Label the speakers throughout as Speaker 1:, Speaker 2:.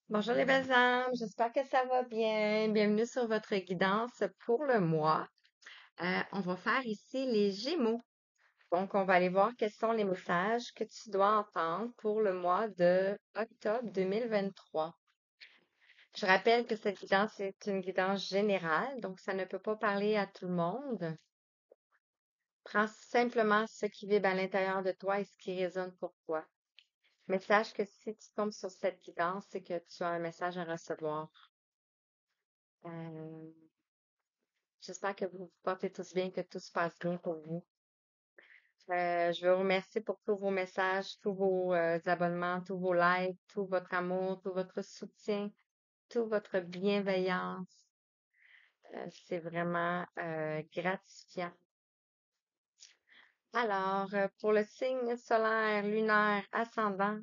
Speaker 1: Bonjour les belles âmes, j'espère que ça va bien. Bienvenue sur votre guidance pour le mois. On va faire ici les Gémeaux. Donc, on va aller voir quels sont les messages que tu dois entendre pour le mois de octobre 2023. Je rappelle que cette guidance est une guidance générale, donc ça ne peut pas parler à tout le monde. Prends simplement ce qui vibre à l'intérieur de toi et ce qui résonne pour toi. Mais sache que si tu tombes sur cette guidance, c'est que tu as un message à recevoir. Euh, J'espère que vous vous portez tous bien, que tout se passe bien pour vous. Je veux vous remercier pour tous vos messages, tous vos abonnements, tous vos likes, tout votre amour, tout votre soutien, toute votre bienveillance. C'est vraiment gratifiant. Alors, pour le signe solaire, lunaire, ascendant,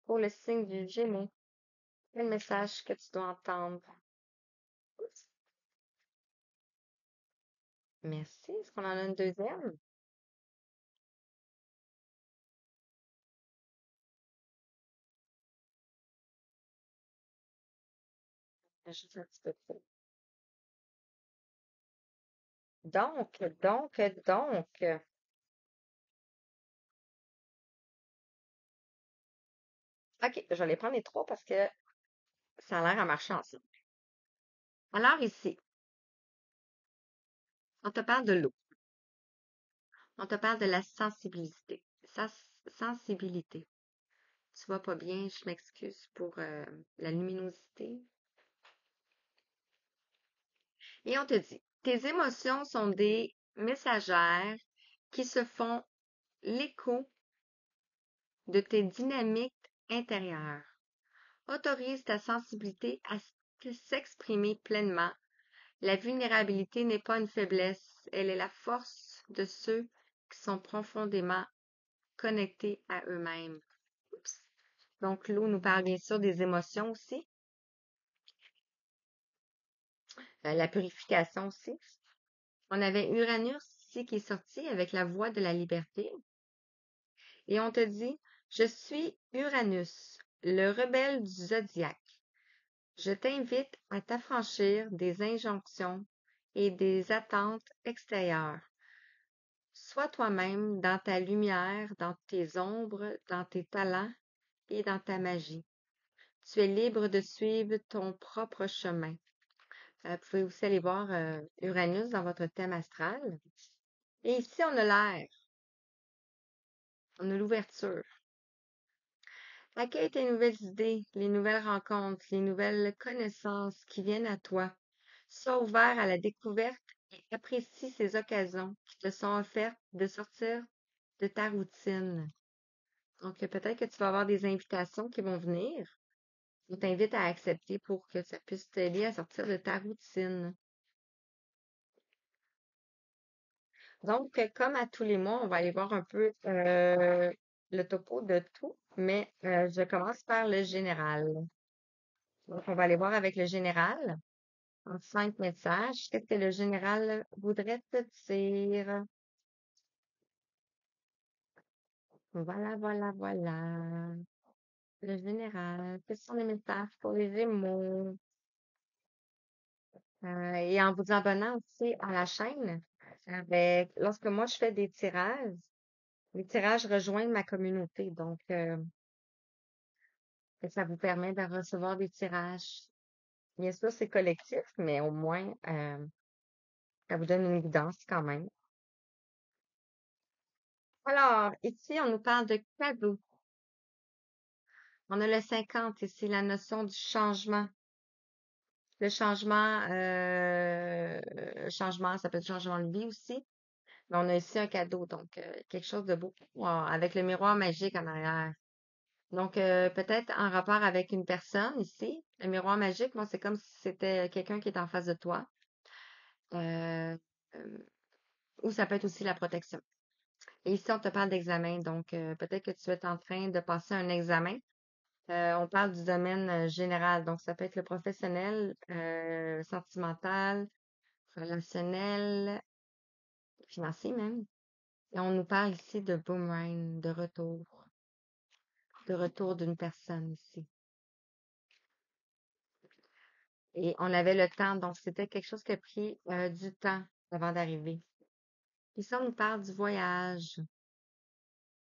Speaker 1: pour le signe du Gémeaux, quel message que tu dois entendre? Merci. Est-ce qu'on en a une deuxième? Juste un petit peu plus. Donc. OK, je vais les prendre les trois parce que ça a l'air à marcher ensemble. Alors ici, on te parle de l'eau. On te parle de la sensibilité. Sensibilité. Tu vas pas bien, je m'excuse pour la luminosité. Et on te dit, tes émotions sont des messagères qui se font l'écho de tes dynamiques intérieures. Autorise ta sensibilité à s'exprimer pleinement. La vulnérabilité n'est pas une faiblesse, elle est la force de ceux qui sont profondément connectés à eux-mêmes. Oups. Donc, l'eau nous parle bien sûr des émotions aussi, la purification aussi. On avait Uranus ici qui est sorti avec la voix de la liberté. Et on te dit, je suis Uranus, le rebelle du zodiaque. Je t'invite à t'affranchir des injonctions et des attentes extérieures. Sois toi-même dans ta lumière, dans tes ombres, dans tes talents et dans ta magie. Tu es libre de suivre ton propre chemin. Vous pouvez aussi aller voir Uranus dans votre thème astral. Et ici, on a l'air, on a l'ouverture. Accueille tes nouvelles idées, les nouvelles rencontres, les nouvelles connaissances qui viennent à toi. Sois ouvert à la découverte et apprécie ces occasions qui te sont offertes de sortir de ta routine. Donc, peut-être que tu vas avoir des invitations qui vont venir. Je t'invite à accepter pour que ça puisse t'aider à sortir de ta routine. Donc, comme à tous les mois, on va aller voir un peu le topo de tout, mais je commence par le général. Donc, on va aller voir avec le général en 5 messages. Qu'est-ce que le général voudrait te dire? Voilà, voilà, voilà. Le général, quels sont les messages pour les Gémeaux? Et en vous abonnant aussi à la chaîne, lorsque moi je fais des tirages, les tirages rejoignent ma communauté. Donc, ça vous permet de recevoir des tirages. Bien sûr, c'est collectif, mais au moins, ça vous donne une guidance quand même. Alors, ici, on nous parle de cadeaux. On a le 50 ici, la notion du changement. Le changement, ça peut être changement de vie aussi. Mais on a ici un cadeau, donc quelque chose de beau. Wow, avec le miroir magique en arrière. Donc, peut-être en rapport avec une personne ici. Le miroir magique, moi, c'est comme si c'était quelqu'un qui est en face de toi. Euh, euh, ou ça peut être aussi la protection. Et ici, on te parle d'examen. Donc, peut-être que tu es en train de passer un examen. On parle du domaine général. Donc, ça peut être le professionnel, sentimental, relationnel, financier même. Et on nous parle ici de boomerang, de retour d'une personne ici. Et on avait le temps, donc c'était quelque chose qui a pris du temps avant d'arriver. Puis ça, on nous parle du voyage.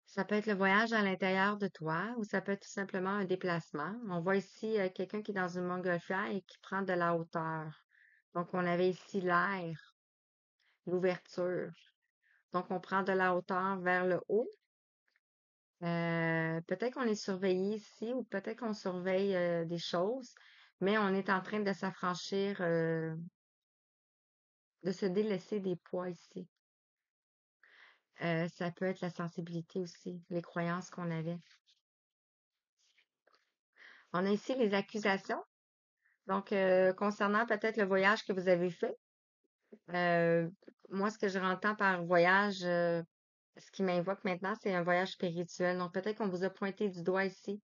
Speaker 1: Ça peut être le voyage à l'intérieur de toi ou ça peut être tout simplement un déplacement. On voit ici quelqu'un qui est dans une montgolfière et qui prend de la hauteur. Donc, on avait ici l'air, l'ouverture. Donc, on prend de la hauteur vers le haut. Peut-être qu'on est surveillé ici ou peut-être qu'on surveille des choses, mais on est en train de s'affranchir, de se délaisser des poids ici. Ça peut être la sensibilité aussi, les croyances qu'on avait. On a ici les accusations. Donc, concernant peut-être le voyage que vous avez fait, euh, moi, ce que je entends par voyage, ce qui m'invoque maintenant, c'est un voyage spirituel. Donc, peut-être qu'on vous a pointé du doigt ici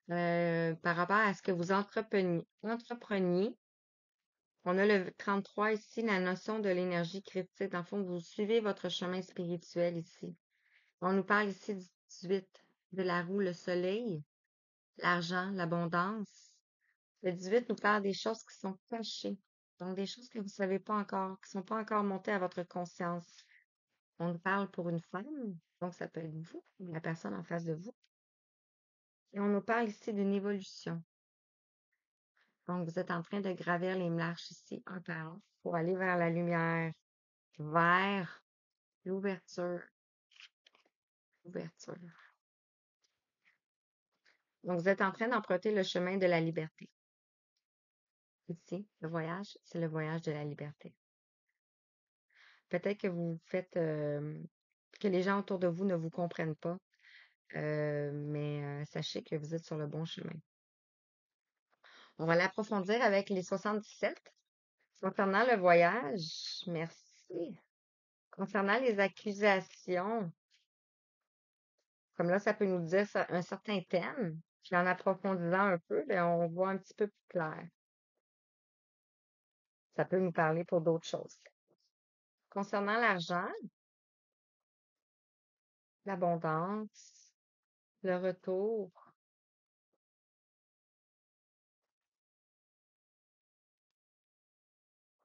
Speaker 1: par rapport à ce que vous entrepreniez. On a le 33 ici, la notion de l'énergie critique. Dans le fond, vous suivez votre chemin spirituel ici. On nous parle ici du 18, de la roue, le soleil, l'argent, l'abondance. Le 18 nous parle des choses qui sont cachées. Donc, des choses que vous ne savez pas encore, qui ne sont pas encore montées à votre conscience. On nous parle pour une femme, donc ça peut être vous, ou la personne en face de vous. Et on nous parle ici d'une évolution. Donc, vous êtes en train de gravir les marches ici, un par un, pour aller vers la lumière, vers l'ouverture, l'ouverture. Donc, vous êtes en train d'emprunter le chemin de la liberté. Ici, le voyage, c'est le voyage de la liberté. Peut-être que vous faites que les gens autour de vous ne vous comprennent pas, mais sachez que vous êtes sur le bon chemin. On va l'approfondir avec les 77. Concernant le voyage, merci. Concernant les accusations, comme là, ça peut nous dire un certain thème. Puis en approfondissant un peu, ben, on voit un petit peu plus clair. Ça peut nous parler pour d'autres choses. Concernant l'argent, l'abondance, le retour,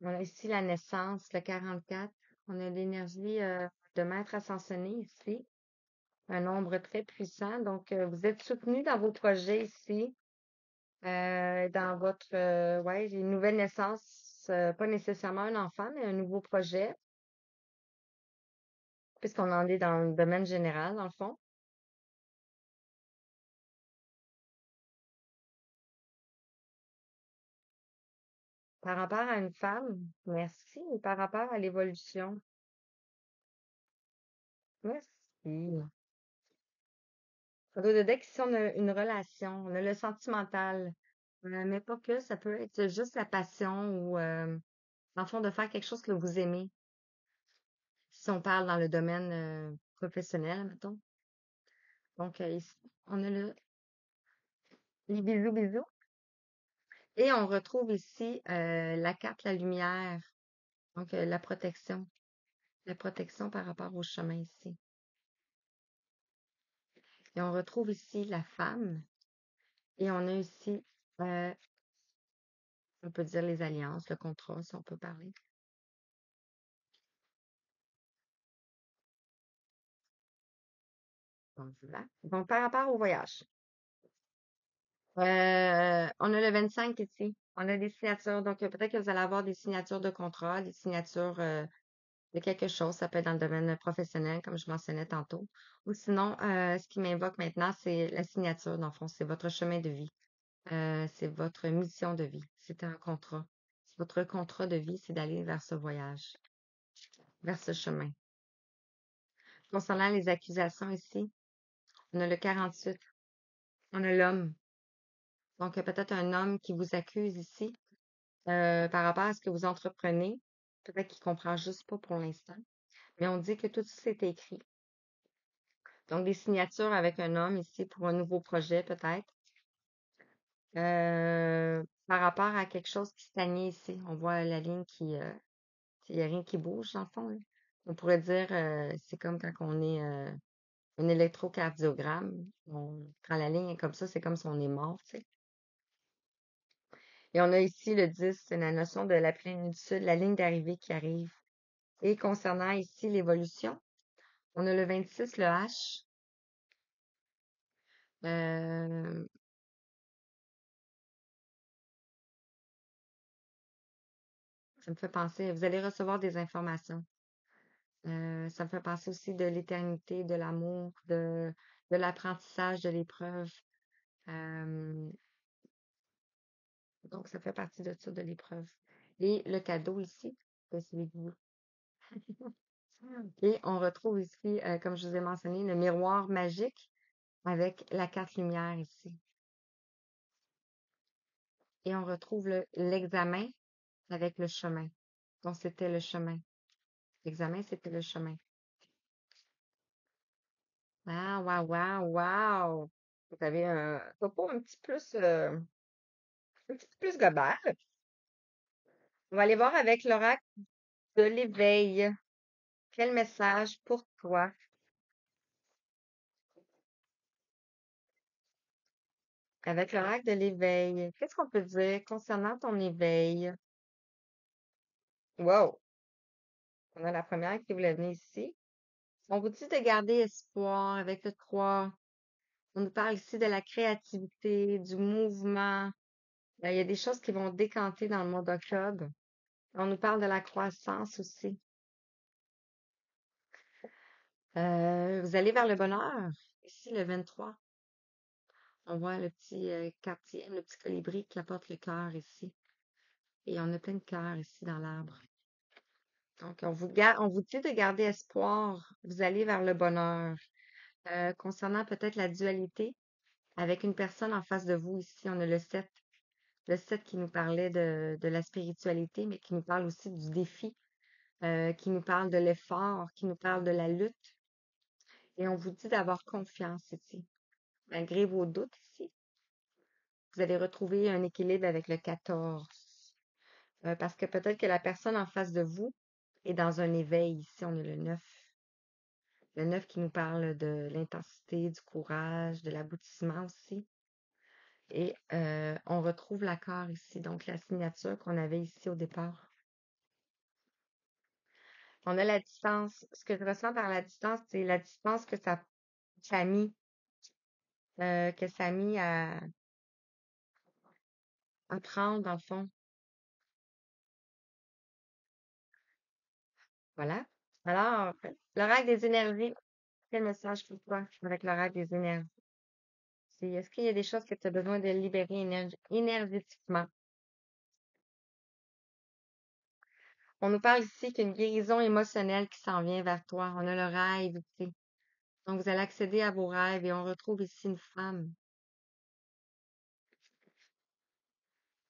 Speaker 1: on a ici la naissance, le 44. On a l'énergie de maître ascensionné ici, un nombre très puissant. Donc, vous êtes soutenu dans vos projets ici, dans votre, ouais, une nouvelle naissance, pas nécessairement un enfant, mais un nouveau projet, puisqu'on en est dans le domaine général, dans le fond. Par rapport à une femme, merci. Et par rapport à l'évolution, merci. Cadeau de deck, ici, on a une relation, on a le sentimental, mais pas que, ça peut être juste la passion ou, dans le fond, de faire quelque chose que vous aimez. Si on parle dans le domaine professionnel, mettons. Donc, ici, on a les bisous, bisous. Et on retrouve ici la carte, la lumière. Donc, la protection. La protection par rapport au chemin ici. Et on retrouve ici la femme. Et on a ici, euh, on peut dire les alliances, le contrat, si on peut parler. Donc, voilà. Donc, par rapport au voyage, on a le 25 ici. On a des signatures. Donc, peut-être que vous allez avoir des signatures de contrat, des signatures de quelque chose. Ça peut être dans le domaine professionnel, comme je mentionnais tantôt. Ou sinon, ce qui m'invoque maintenant, c'est la signature, dans le fond. C'est votre chemin de vie. C'est votre mission de vie. C'est un contrat. Votre contrat de vie, c'est d'aller vers ce voyage, vers ce chemin. Concernant les accusations ici, on a le 48. On a l'homme. Donc, peut-être un homme qui vous accuse ici par rapport à ce que vous entreprenez. Peut-être qu'il comprend juste pas pour l'instant. Mais on dit que tout ça est écrit. Donc, des signatures avec un homme ici pour un nouveau projet, peut-être. Par rapport à quelque chose qui stagnait ici. On voit la ligne qui... il n'y a rien qui bouge, dans le fond, là. On pourrait dire, c'est comme quand on est un électrocardiogramme. Quand la ligne est comme ça, c'est comme si on est mort, tu sais. Et on a ici le 10, c'est la notion de la plénitude, la ligne d'arrivée qui arrive. Et concernant ici l'évolution, on a le 26, le H. Euh, ça me fait penser, vous allez recevoir des informations. Ça me fait penser aussi de l'éternité, de l'amour, de l'apprentissage, de l'épreuve. Euh, donc, ça fait partie de ça, de l'épreuve. Et le cadeau ici, c'est vous. Et on retrouve ici, comme je vous ai mentionné, le miroir magique avec la carte lumière ici. Et on retrouve l'examen avec le chemin. Donc, c'était le chemin. L'examen, c'était le chemin. Ah, waouh, waouh, waouh! Vous avez un topo un petit peu plus global. On va aller voir avec l'oracle de l'éveil. Quel message pour toi avec l'oracle de l'éveil? Qu'est-ce qu'on peut dire concernant ton éveil? Wow! On a la première qui voulait venir ici. On vous dit de garder espoir avec le 3. On nous parle ici de la créativité, du mouvement. Il y a des choses qui vont décanter dans le mois d'octobre. On nous parle de la croissance aussi. Vous allez vers le bonheur. Ici, le 23. On voit le petit quartier, le petit colibri qui apporte le cœur ici. Et on a plein de cœurs ici dans l'arbre. Donc, on vous dit de garder espoir. Vous allez vers le bonheur. Concernant peut-être la dualité, avec une personne en face de vous ici, on a le 7. Le 7 qui nous parlait de la spiritualité, mais qui nous parle aussi du défi, qui nous parle de l'effort, qui nous parle de la lutte. Et on vous dit d'avoir confiance ici. Malgré vos doutes ici, vous allez retrouver un équilibre avec le 14. Parce que peut-être que la personne en face de vous est dans un éveil. Ici, on a le 9. Le 9 qui nous parle de l'intensité, du courage, de l'aboutissement aussi. Et on retrouve l'accord ici, donc la signature qu'on avait ici au départ. On a la distance. Ce que je ressens par la distance, c'est la distance que ça a mis, que ça a mis à prendre, dans le fond. Voilà. Alors, l'oracle des énergies, quel message pour toi avec l'oracle des énergies? Est-ce qu'il y a des choses que tu as besoin de libérer énergétiquement? On nous parle ici qu'une guérison émotionnelle qui s'en vient vers toi. On a le rêve ici. Donc, vous allez accéder à vos rêves et on retrouve ici une femme.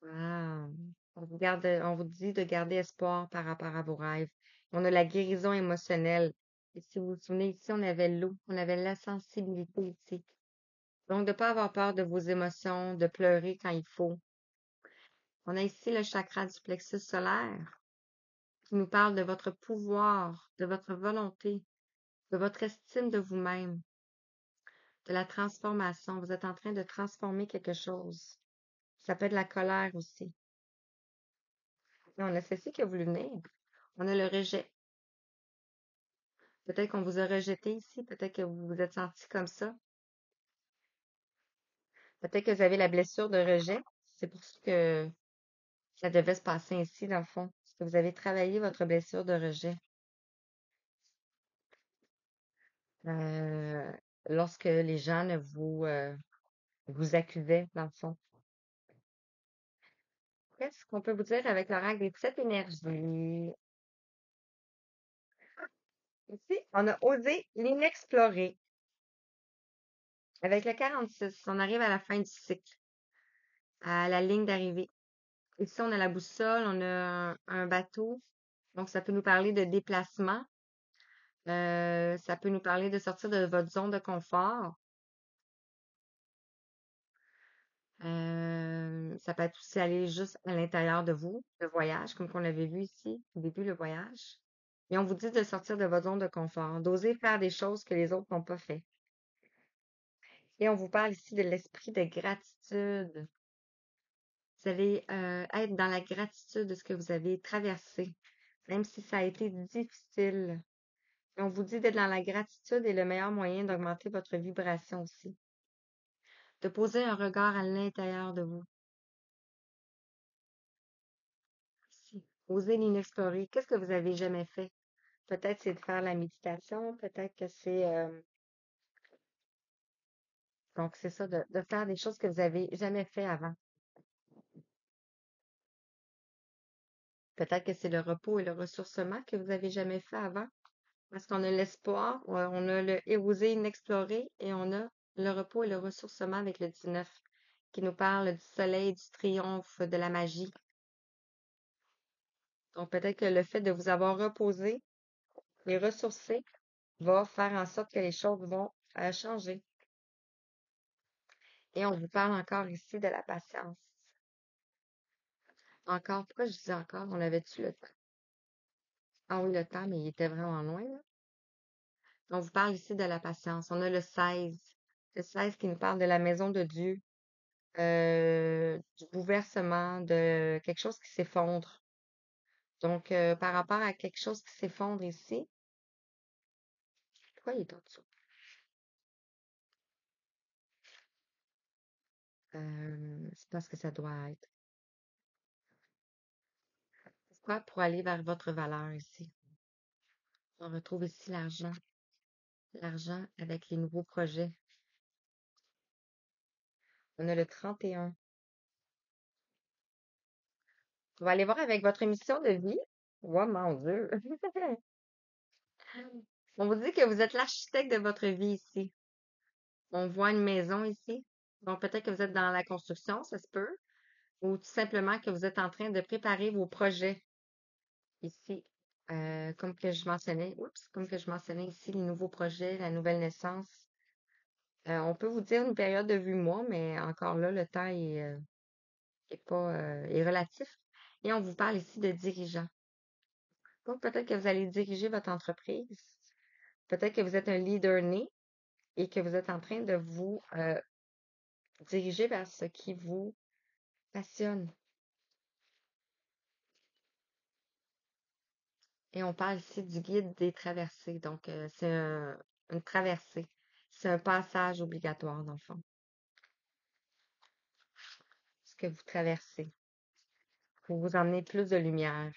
Speaker 1: Wow. On vous dit de garder espoir par rapport à vos rêves. On a la guérison émotionnelle. Et si vous vous souvenez, ici, on avait l'eau, on avait la sensibilité ici. Donc, de ne pas avoir peur de vos émotions, de pleurer quand il faut. On a ici le chakra du plexus solaire qui nous parle de votre pouvoir, de votre volonté, de votre estime de vous-même, de la transformation. Vous êtes en train de transformer quelque chose. Ça peut être de la colère aussi. Et on a ceci qui a voulu venir. On a le rejet. Peut-être qu'on vous a rejeté ici, peut-être que vous vous êtes senti comme ça. Peut-être que vous avez la blessure de rejet. C'est pour ça que ça devait se passer ainsi, dans le fond. Parce que vous avez travaillé votre blessure de rejet. Euh, lorsque les gens ne vous accusaient, dans le fond. Qu'est-ce qu'on peut vous dire avec l'oracle des 7 énergies? Ici, on a osé l'inexplorer. Avec le 46, on arrive à la fin du cycle, à la ligne d'arrivée. Ici, on a la boussole, on a un bateau. Donc, ça peut nous parler de déplacement. Ça peut nous parler de sortir de votre zone de confort. Ça peut être aussi aller juste à l'intérieur de vous, le voyage, comme qu'on avait vu ici, au début, le voyage. Et on vous dit de sortir de votre zone de confort, d'oser faire des choses que les autres n'ont pas fait. Et on vous parle ici de l'esprit de gratitude. Vous allez être dans la gratitude de ce que vous avez traversé, même si ça a été difficile. Et on vous dit d'être dans la gratitude est le meilleur moyen d'augmenter votre vibration aussi. De poser un regard à l'intérieur de vous. Si. Osez l'inexplorer. Qu'est-ce que vous avez jamais fait? Peut-être c'est de faire la méditation, peut-être que c'est donc c'est ça, de faire des choses que vous avez jamais fait avant. Peut-être que c'est le repos et le ressourcement que vous avez jamais fait avant. Parce qu'on a l'espoir, on a le osé inexploré et on a le repos et le ressourcement avec le 19 qui nous parle du soleil, du triomphe, de la magie. Donc peut-être que le fait de vous avoir reposé et ressourcé va faire en sorte que les choses vont changer. Et on vous parle encore ici de la patience. Encore, pourquoi je dis encore? On avait-tu le temps? Ah oui, le temps, mais il était vraiment loin, là. On vous parle ici de la patience. On a le 16. Le 16 qui nous parle de la maison de Dieu, du bouleversement, de quelque chose qui s'effondre. Donc, par rapport à quelque chose qui s'effondre ici, pourquoi il est en dessous? C'est parce que ça doit être. Pourquoi? Pour aller vers votre valeur ici. On retrouve ici l'argent. L'argent avec les nouveaux projets. On a le 31. On va aller voir avec votre mission de vie. Oh mon Dieu! On vous dit que vous êtes l'architecte de votre vie ici. On voit une maison ici. Donc peut-être que vous êtes dans la construction, ça se peut. Ou tout simplement que vous êtes en train de préparer vos projets ici. Comme que je mentionnais ici, les nouveaux projets, la nouvelle naissance. On peut vous dire une période de 8 mois, mais encore là, le temps est pas est relatif. Et on vous parle ici de dirigeant. Donc peut-être que vous allez diriger votre entreprise. Peut-être que vous êtes un leader né et que vous êtes en train de vous diriger vers ce qui vous passionne. Et on parle ici du guide des traversées. Donc, c'est une traversée. C'est un passage obligatoire, dans le fond. Ce que vous traversez. Pour vous emmener plus de lumière.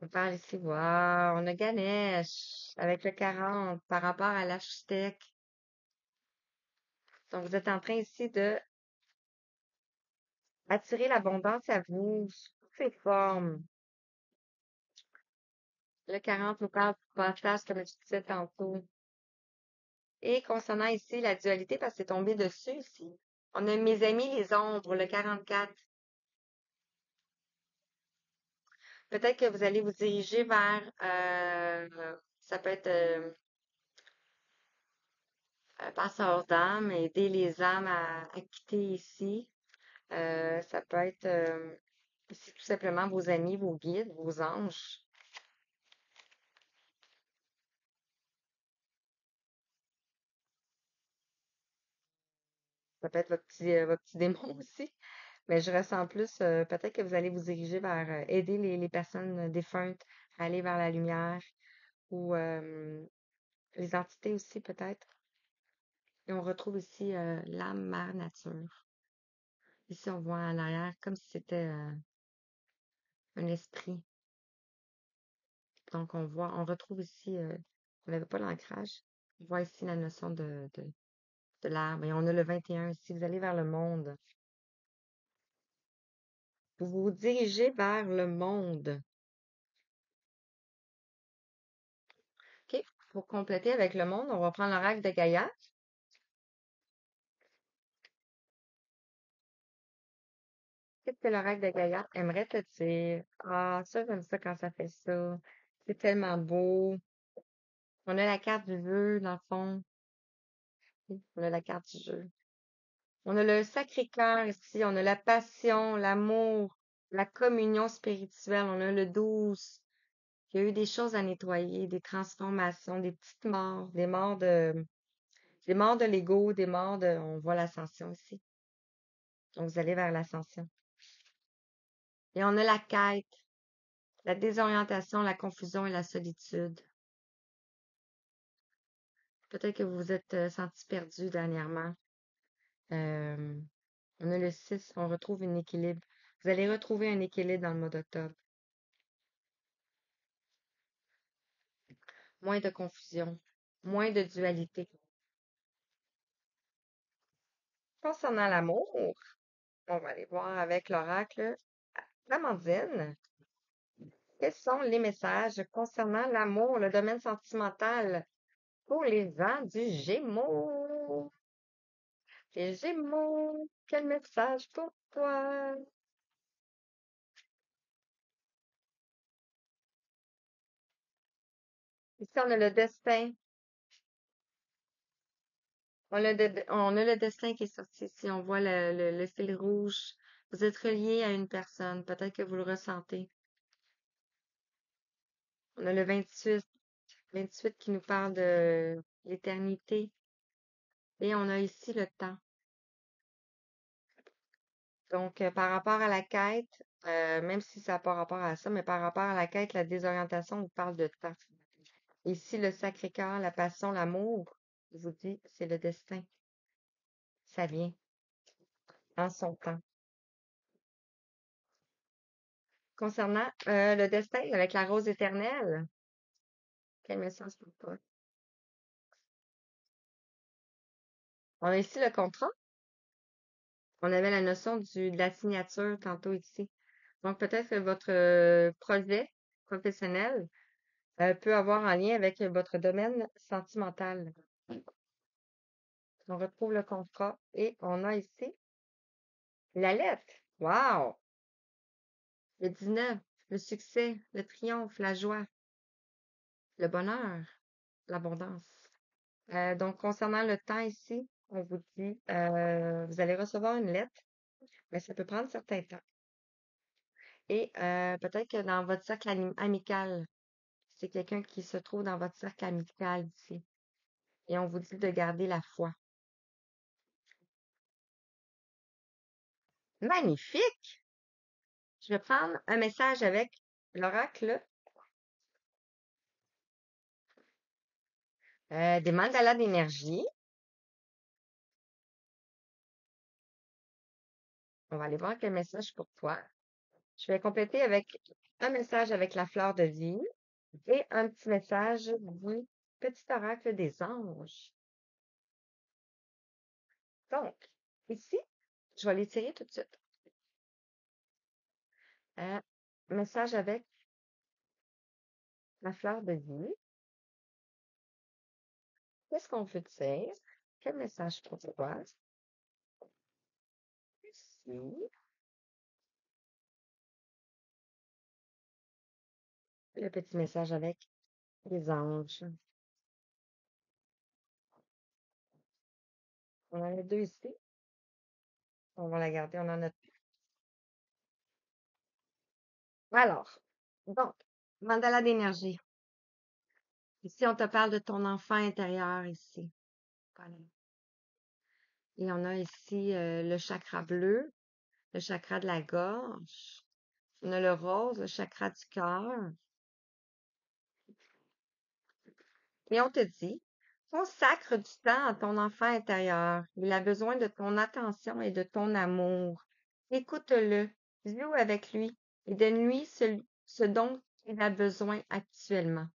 Speaker 1: On parle ici, wow, on a Ganesh avec le 40 par rapport à l'architecte. Donc, vous êtes en train ici de attirer l'abondance à vous sous toutes ses formes. Le 40 nous parle du passage, comme je disais tantôt. Et concernant ici la dualité, parce que c'est tombé dessus ici. On a mes amis les ombres, le 44. Peut-être que vous allez vous diriger vers, ça peut être un passeur d'âme, aider les âmes à quitter ici. Ça peut être aussi tout simplement vos amis, vos guides, vos anges. Ça peut être votre petit démon aussi. Mais je ressens plus, peut-être que vous allez vous diriger vers aider les personnes défuntes à aller vers la lumière ou les entités aussi peut-être. Et on retrouve ici l'âme mère nature. Ici, on voit en arrière comme si c'était un esprit. Donc, on retrouve ici, on n'avait pas l'ancrage. On voit ici la notion de l'arbre. Et on a le 21 ici. Vous allez vers le monde. Vous vous dirigez vers le monde. OK. Pour compléter avec le monde, on va prendre l'oracle de Gaïa. Qu'est-ce que l'oracle de Gaïa aimerait te dire? Ah, ça, j'aime ça quand ça fait ça. C'est tellement beau. On a la carte du vœu, dans le fond. Oui, on a la carte du jeu. On a le Sacré-Cœur ici. On a la passion, l'amour, la communion spirituelle. On a le 12. Il y a eu des choses à nettoyer, des transformations, des petites morts, des morts de l'ego, des morts de, on voit l'ascension ici. Donc, vous allez vers l'ascension. Et on a la quête, la désorientation, la confusion et la solitude. Peut-être que vous vous êtes senti perdu dernièrement. Euh, on a le 6, on retrouve un équilibre. Vous allez retrouver un équilibre dans le mois d'octobre. Moins de confusion, moins de dualité. Concernant l'amour, on va aller voir avec l'oracle Amandine. Quels sont les messages concernant l'amour, le domaine sentimental pour les gens du Gémeaux? Les Gémeaux, quel message pour toi? Ici, on a le destin. On a le destin qui est sorti ici. On voit le fil rouge. Vous êtes relié à une personne. Peut-être que vous le ressentez. On a le 28 qui nous parle de l'éternité. Et on a ici le temps. Donc, par rapport à la quête, même si ça n'a pas rapport à ça, mais par rapport à la quête, la désorientation vous parle de temps. Ici, le Sacré-Cœur, la passion, l'amour, je vous dis, c'est le destin. Ça vient en son temps. Concernant le destin avec la rose éternelle, quel message pour toi? On a ici le contrat. On avait la notion de la signature tantôt ici. Donc, peut-être que votre projet professionnel peut avoir un lien avec votre domaine sentimental. On retrouve le contrat et on a ici la lettre. Wow! Le 19, le succès, le triomphe, la joie, le bonheur, l'abondance. Donc, concernant le temps ici, on vous dit, vous allez recevoir une lettre, mais ça peut prendre un certain temps. Et peut-être que dans votre cercle amical, c'est quelqu'un qui se trouve dans votre cercle amical ici. Et on vous dit de garder la foi. Magnifique! Je vais prendre un message avec l'oracle des mandalas d'énergie. On va aller voir quel message pour toi. Je vais compléter avec un message avec la fleur de vie et un petit message du petit oracle des anges. Donc, ici, je vais les tirer tout de suite. Un message avec la fleur de vie. Qu'est-ce qu'on veut dire? Quel message pour toi? Ici, le petit message avec les anges. On en a deux ici. On va la garder, on en a. Alors, donc, mandala d'énergie. Ici, on te parle de ton enfant intérieur ici. Voilà. Et on a ici le chakra bleu, le chakra de la gorge. On a le rose, le chakra du cœur. Et on te dit, consacre du temps à ton enfant intérieur. Il a besoin de ton attention et de ton amour. Écoute-le, joue avec lui et donne-lui ce dont il a besoin actuellement.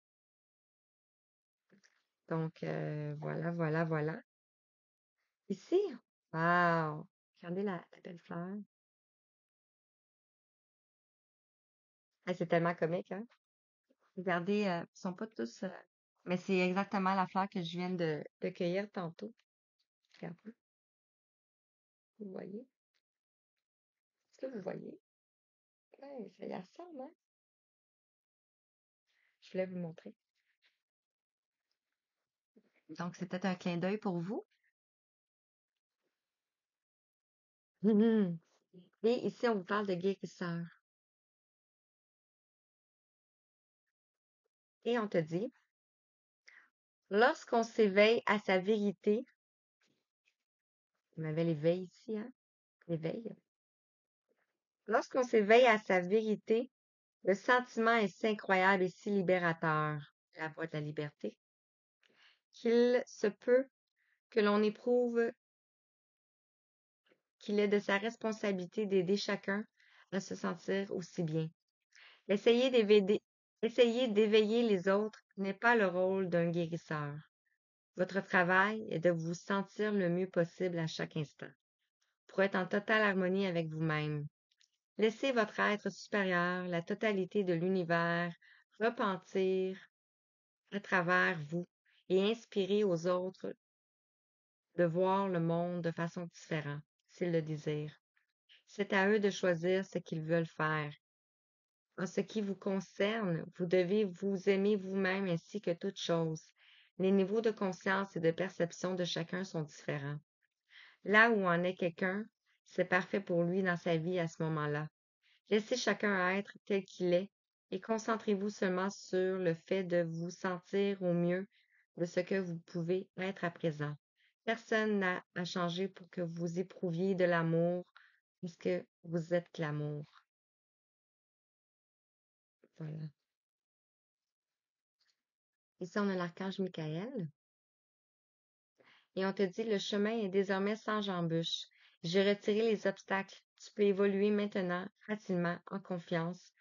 Speaker 1: Donc, voilà, voilà, voilà. Ici, wow! Regardez la belle fleur. Ah, c'est tellement comique, hein? Regardez, ils sont pas tous. Mais c'est exactement la fleur que je viens de cueillir tantôt. Regardez, vous voyez? Est-ce que vous voyez? Ouais, ça y ressemble, hein? Je voulais vous montrer. Donc, c'était un clin d'œil pour vous. Mhm. Et ici, on vous parle de guérisseur. Et on te dit, lorsqu'on s'éveille à sa vérité, on avait l'éveil ici, hein? L'éveil. Lorsqu'on s'éveille à sa vérité, le sentiment est si incroyable et si libérateur, la voie de la liberté, qu'il se peut que l'on éprouve qu'il est de sa responsabilité d'aider chacun à se sentir aussi bien. Essayer essayer d'éveiller les autres n'est pas le rôle d'un guérisseur. Votre travail est de vous sentir le mieux possible à chaque instant, pour être en totale harmonie avec vous-même. Laissez votre être supérieur, la totalité de l'univers, repentir à travers vous et inspirer aux autres de voir le monde de façon différente, s'ils le désirent. C'est à eux de choisir ce qu'ils veulent faire. En ce qui vous concerne, vous devez vous aimer vous-même ainsi que toute chose. Les niveaux de conscience et de perception de chacun sont différents. Là où en est quelqu'un, c'est parfait pour lui dans sa vie à ce moment-là. Laissez chacun être tel qu'il est et concentrez-vous seulement sur le fait de vous sentir au mieux de ce que vous pouvez être à présent. Personne n'a à changer pour que vous éprouviez de l'amour, puisque vous êtes l'amour. Voilà. Ici, on a l'archange Michael. Et on te dit, le chemin est désormais sans embûche. J'ai retiré les obstacles. Tu peux évoluer maintenant, facilement, en confiance.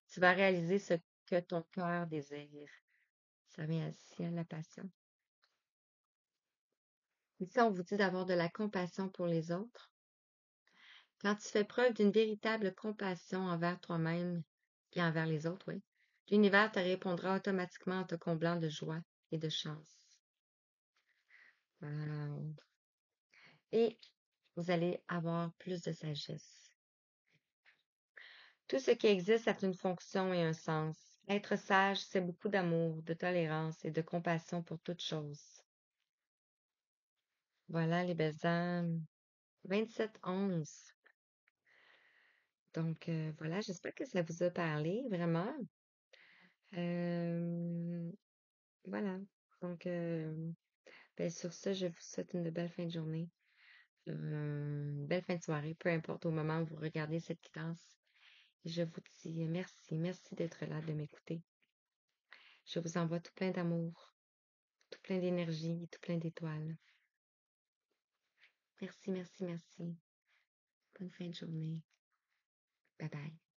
Speaker 1: Tu vas réaliser ce que ton cœur désire. Ça vient ici à la passion. Ici, on vous dit d'avoir de la compassion pour les autres. Quand tu fais preuve d'une véritable compassion envers toi-même et envers les autres, oui, l'univers te répondra automatiquement en te comblant de joie et de chance. Wow. Et vous allez avoir plus de sagesse. Tout ce qui existe a une fonction et un sens. Être sage, c'est beaucoup d'amour, de tolérance et de compassion pour toute chose. Voilà les belles âmes. 27-11. Donc, voilà, j'espère que ça vous a parlé, vraiment. Euh, voilà. Donc, ben, sur ce, je vous souhaite une belle fin de journée, une belle fin de soirée, peu importe au moment où vous regardez cette guidance. Et je vous dis merci, merci d'être là, de m'écouter. Je vous envoie tout plein d'amour, tout plein d'énergie, tout plein d'étoiles. Merci, merci, merci. Bonne fin de journée. Bye bye.